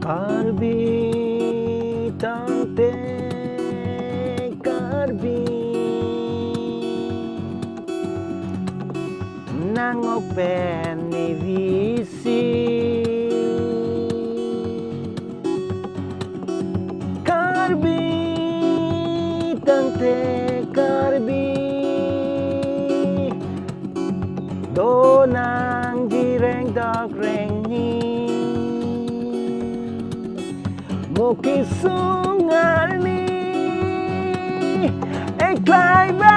Karbi tante karbi nang open ni visi karbi tante karbi do nang jireng dak reng hi Mukis sungai ni, climb